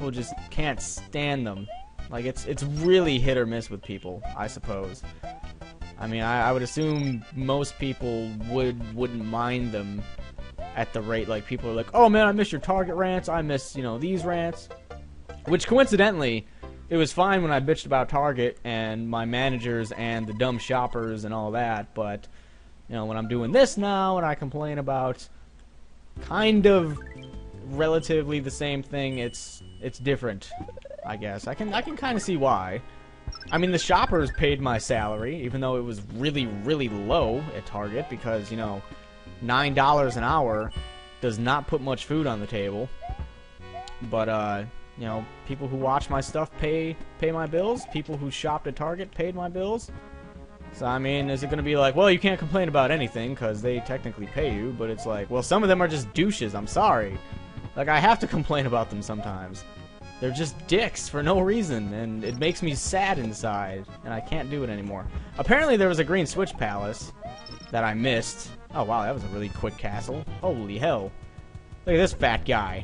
people just can't stand them. Like, it's really hit or miss with people, I suppose. I mean, I would assume most people wouldn't mind them at the rate, like, people are like, oh man, I miss your Target rants, I miss, you know, these rants. Which, coincidentally, it was fine when I bitched about Target and my managers and the dumb shoppers and all that, but, you know, when I'm doing this now and I complain about kind of relatively the same thing, it's different, I guess. I can kind of see why. I mean, the shoppers paid my salary, even though it was really, really low at Target, because, you know, $9 an hour does not put much food on the table. But, you know, people who watch my stuff pay my bills. People who shopped at Target paid my bills. So, I mean, is it going to be like, well, you can't complain about anything because they technically pay you, but it's like, well, some of them are just douches, I'm sorry. Like, I have to complain about them sometimes. They're just dicks for no reason, and it makes me sad inside, and I can't do it anymore. Apparently there was a green switch palace that I missed. Oh, wow, that was a really quick castle. Holy hell. Look at this fat guy.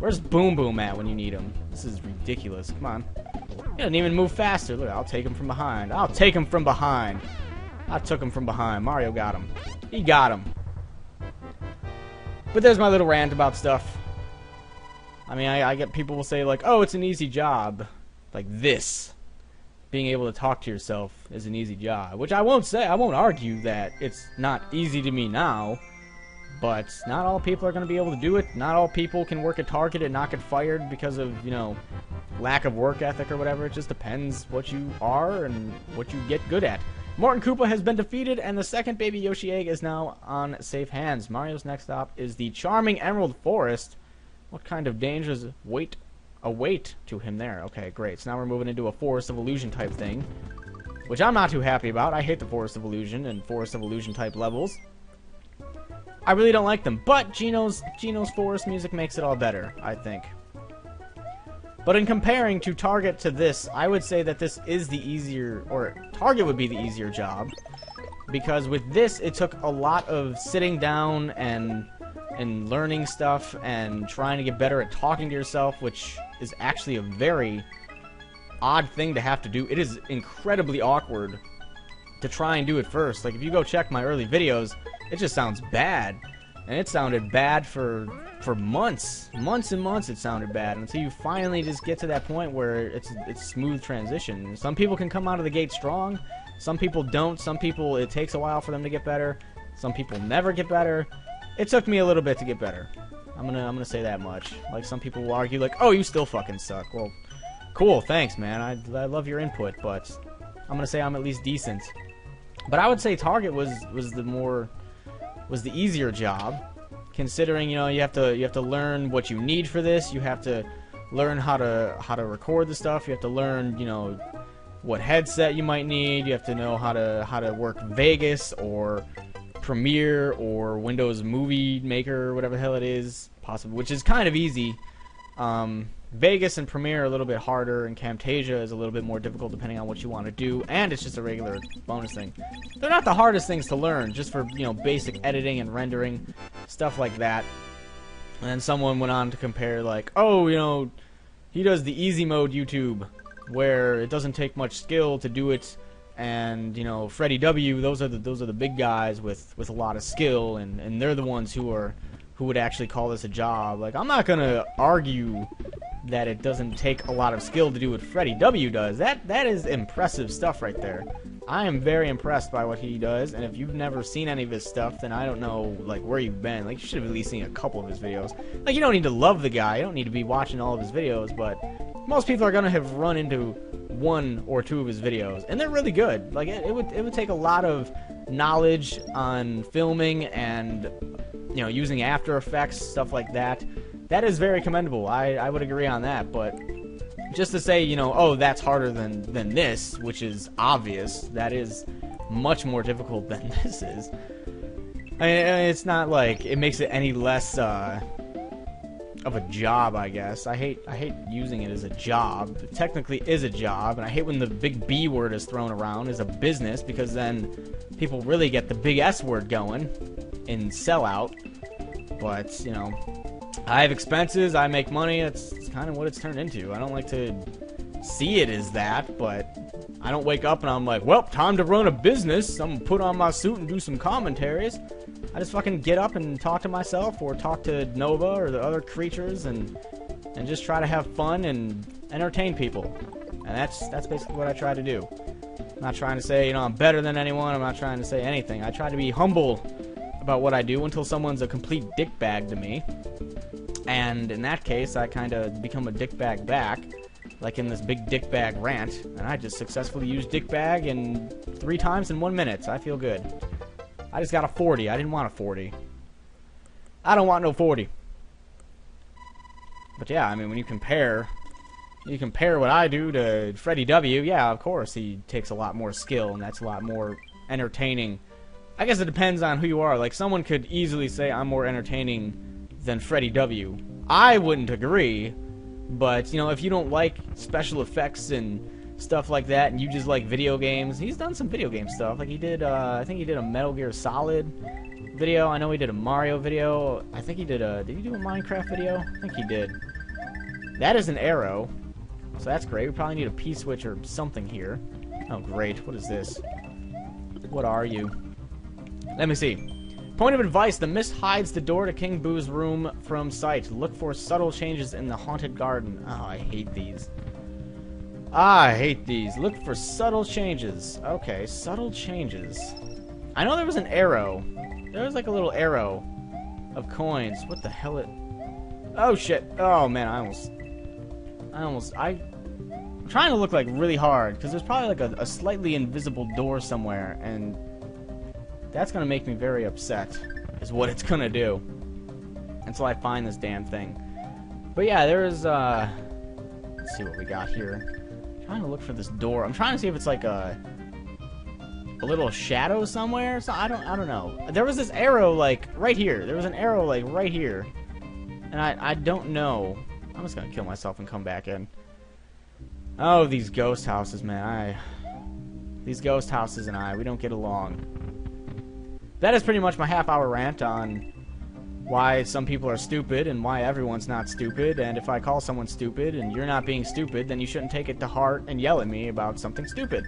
Where's Boom Boom at when you need him? This is ridiculous. Come on. He doesn't even move faster. Look, I'll take him from behind. I'll take him from behind. I took him from behind. Mario got him. He got him. But there's my little rant about stuff. I mean, I get people will say, like, oh, it's an easy job. Like this. Being able to talk to yourself is an easy job. Which I won't say. I won't argue that it's not easy to me now. But not all people are going to be able to do it. Not all people can work at Target and not get fired because of, you know, lack of work ethic or whatever. It just depends what you are and what you get good at. Morton Koopa has been defeated, and the second baby Yoshi egg is now on safe hands. Mario's next stop is the charming Emerald Forest. What kind of dangers await to him there? Okay, great. So now we're moving into a Forest of Illusion type thing, which I'm not too happy about. I hate the Forest of Illusion and Forest of Illusion type levels. I really don't like them, but Gino's Forest music makes it all better, I think. But in comparing to Target to this, I would say that this is the easier, or Target would be the easier job, because with this, it took a lot of sitting down and learning stuff and trying to get better at talking to yourself, which is actually a very odd thing to have to do. It is incredibly awkward to try and do it first. Like, if you go check my early videos, it just sounds bad. And it sounded bad for months. Months and months it sounded bad until you finally just get to that point where it's smooth transition. Some people can come out of the gate strong. Some people don't. Some people, it takes a while for them to get better. Some people never get better. It took me a little bit to get better. I'm gonna say that much. Like, some people will argue, like, oh, you still fucking suck. Well, cool, thanks, man. I love your input, but I'm gonna say I'm at least decent. But I would say Target was the easier job, considering, you know, you have to learn what you need for this. You have to learn how to record the stuff. You have to learn, you know, what headset you might need. You have to know how to work Vegas or Premiere or Windows Movie Maker or whatever the hell it is, possibly, which is kind of easy. Vegas and Premiere are a little bit harder, and Camtasia is a little bit more difficult depending on what you want to do, and it's just a regular bonus thing. They're not the hardest things to learn, just for, you know, basic editing and rendering, stuff like that. And then someone went on to compare, like, oh, you know, he does the easy mode YouTube, where it doesn't take much skill to do it, and, you know, Freddie W, those are the big guys with a lot of skill, and they're the ones who would actually call this a job. Like, I'm not gonna argue that it doesn't take a lot of skill to do what Freddie W does. That is impressive stuff right there. I am very impressed by what he does, and if you've never seen any of his stuff, then I don't know, like, where you've been. Like, you should have at least seen a couple of his videos. Like, you don't need to love the guy, you don't need to be watching all of his videos, but most people are gonna have run into one or two of his videos, and they're really good. Like, it would take a lot of knowledge on filming and, you know, using After Effects, stuff like that. That is very commendable. I would agree on that, but just to say, you know, oh, that's harder than this, which is obvious, that is much more difficult than this is. I mean, it's not like it makes it any less of a job, I guess. I hate using it as a job. It technically is a job, and I hate when the big B word is thrown around as a business, because then people really get the big S word going in sellout. But, you know, I have expenses, I make money, it's kind of what it's turned into. I don't like to see it as that, but I don't wake up and I'm like, well, time to run a business. I'm gonna put on my suit and do some commentaries. I just fucking get up and talk to myself or talk to Nova or the other creatures and just try to have fun and entertain people. And that's basically what I try to do. I'm not trying to say, you know, I'm better than anyone. I'm not trying to say anything. I try to be humble about what I do until someone's a complete dickbag to me. And in that case, I kind of become a dickbag back, like in this big dickbag rant. And I just successfully used dickbag in 3 times in 1 minute. So I feel good. I just got a 40. I didn't want a 40. I don't want no 40. But yeah, I mean, when you compare what I do to Freddie W, yeah, of course, he takes a lot more skill, and that's a lot more entertaining. I guess it depends on who you are. Like, someone could easily say I'm more entertaining than Freddie W. I wouldn't agree, but, you know, if you don't like special effects and stuff like that, and you just like video games, he's done some video game stuff. Like, he did, I think he did a Metal Gear Solid video. I know he did a Mario video. I think he did he do a Minecraft video? I think he did. That is an arrow. So that's great. We probably need a P-switch or something here. Oh, great. What is this? What are you? Let me see. Point of advice. The mist hides the door to King Boo's room from sight. Look for subtle changes in the haunted garden. Oh, I hate these. I hate these. Look for subtle changes. Okay, subtle changes. I know there was an arrow. There was like a little arrow of coins. What the hell it... Oh, shit. Oh, man, I'm trying to look like really hard because there's probably like a slightly invisible door somewhere, and that's gonna make me very upset is what it's gonna do until I find this damn thing. But yeah, there's let's see what we got here. I'm trying to look for this door. I'm trying to see if it's like a little shadow somewhere. So I don't know. There was this arrow like right here. There was an arrow like right here, and I don't know. I'm just gonna kill myself and come back in. Oh, these ghost houses, man. These ghost houses and we don't get along. That is pretty much my half-hour rant on why some people are stupid and why everyone's not stupid. And if I call someone stupid and you're not being stupid, then you shouldn't take it to heart and yell at me about something stupid.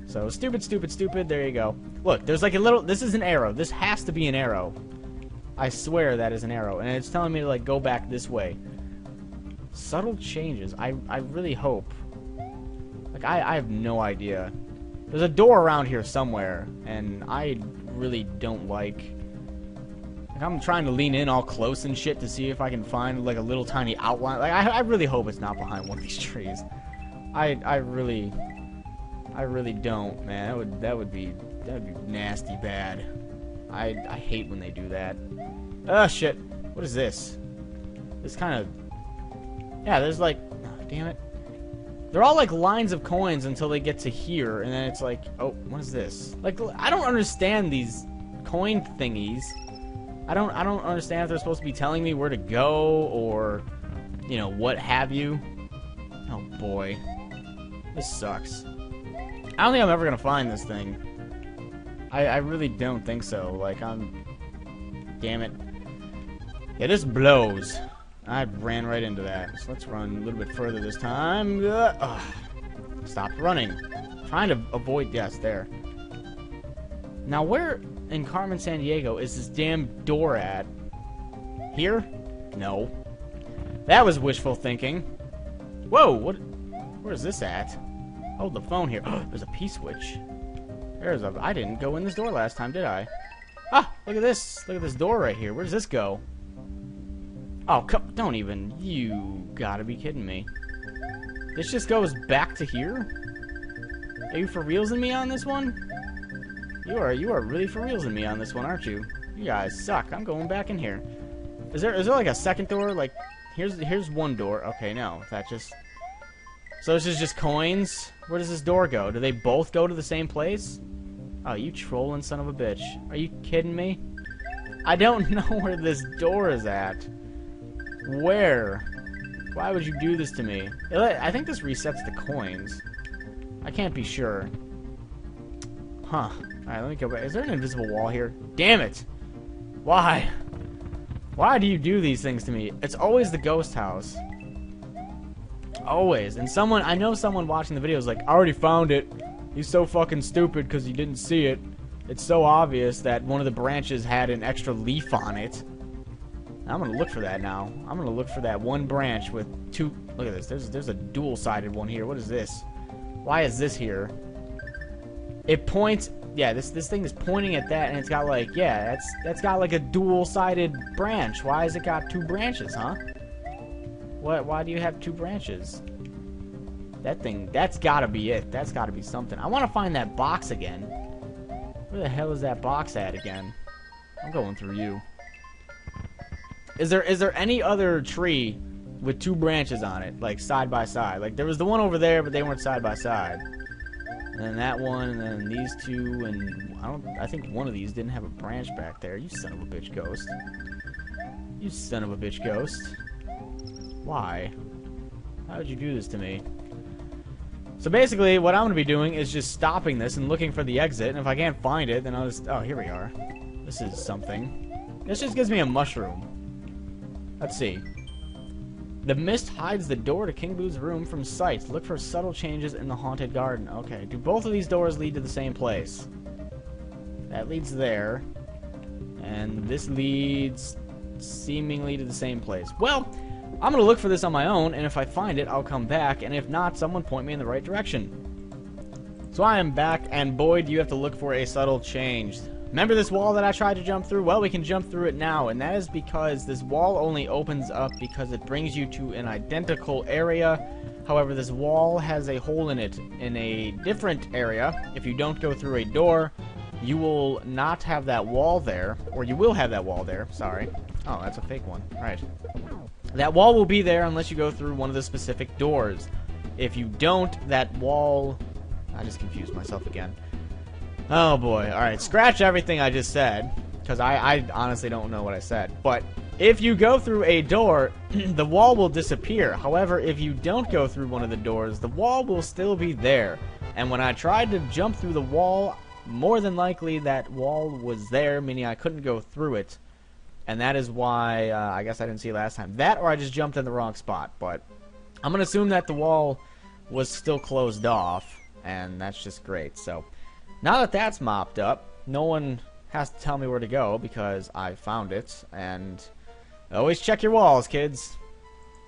So, stupid, stupid, stupid. There you go. Look, there's like a little... This is an arrow. This has to be an arrow. I swear that is an arrow. And it's telling me to, like, go back this way. Subtle changes. I really hope. Like, I have no idea. There's a door around here somewhere, and I really don't like... Like, I'm trying to lean in all close and shit to see if I can find, like, a little tiny outline. Like, I really hope it's not behind one of these trees. I really don't, man. That would be nasty bad. I hate when they do that. Oh, shit. What is this? This kind of... Yeah, there's like... Oh, damn it. They're all like lines of coins until they get to here, and then it's like, oh, what is this? Like, I don't understand these coin thingies. I don't understand if they're supposed to be telling me where to go, or, you know, what have you. Oh, boy. This sucks. I don't think I'm ever gonna find this thing. I really don't think so. Like, damn it. Yeah, this blows. I ran right into that. So let's run a little bit further this time. Stop running. Trying to avoid... Yes, there. Now, where in Carmen Sandiego is this damn door at? Here? No. That was wishful thinking. Whoa, what? Where's this at? Oh, the phone here. There's a P-switch. I didn't go in this door last time, did I? Ah, look at this. Look at this door right here. Where does this go? Oh, don't even. You gotta be kidding me. This just goes back to here? Are you for realsing me on this one? You are really for realsing me on this one, aren't you? You guys suck. I'm going back in here. Is there like a second door? Like, here's one door. Okay, no. That just... So this is just coins? Where does this door go? Do they both go to the same place? Oh, you trolling son of a bitch. Are you kidding me? I don't know where this door is at. Where? Why would you do this to me? I think this resets the coins. I can't be sure. Huh. Alright, let me go back. Is there an invisible wall here? Damn it! Why? Why do you do these things to me? It's always the ghost house. Always. And someone, I know someone watching the video is like, I already found it. He's so fucking stupid because he didn't see it. It's so obvious that one of the branches had an extra leaf on it. I'm gonna look for that now. I'm gonna look for that one branch with two. Look at this. There's a dual-sided one here. What is this? Why is this here? It points. Yeah, this thing is pointing at that, and it's got like, yeah, that's got like a dual-sided branch. Why has it got two branches, huh? What? Why do you have two branches? That thing. That's gotta be it. That's gotta be something. I want to find that box again. Where the hell is that box at again? I'm going through you. Is there any other tree with two branches on it, like side by side? Like there was the one over there, but they weren't side by side. And then that one, and then these two, and I think one of these didn't have a branch back there. You son of a bitch, ghost. You son of a bitch, ghost. Why? How would you do this to me? So basically, what I'm going to be doing is just stopping this and looking for the exit, and if I can't find it, then I'll just... Oh, here we are. This is something. This just gives me a mushroom. Let's see. The mist hides the door to King Boo's room from sight. Look for subtle changes in the haunted garden. Okay, do both of these doors lead to the same place? That leads there. And this leads seemingly to the same place. Well, I'm going to look for this on my own, and if I find it, I'll come back, and if not, someone point me in the right direction. So I am back, and boy, do you have to look for a subtle change. Remember this wall that I tried to jump through? Well, we can jump through it now, and that is because this wall only opens up because it brings you to an identical area. However, this wall has a hole in it in a different area. If you don't go through a door, you will not have that wall there, or you will have that wall there, sorry. Oh, that's a fake one. Right. That wall will be there unless you go through one of the specific doors. If you don't, that wall... I just confused myself again. Oh boy. Alright, scratch everything I just said, because I honestly don't know what I said. But if you go through a door, the wall will disappear. However, if you don't go through one of the doors, the wall will still be there. And when I tried to jump through the wall, more than likely that wall was there, meaning I couldn't go through it. And that is why, I guess I didn't see it last time. That or I just jumped in the wrong spot. But I'm going to assume that the wall was still closed off. And that's just great. So now that that's mopped up, no one has to tell me where to go because I found it. And always check your walls, kids.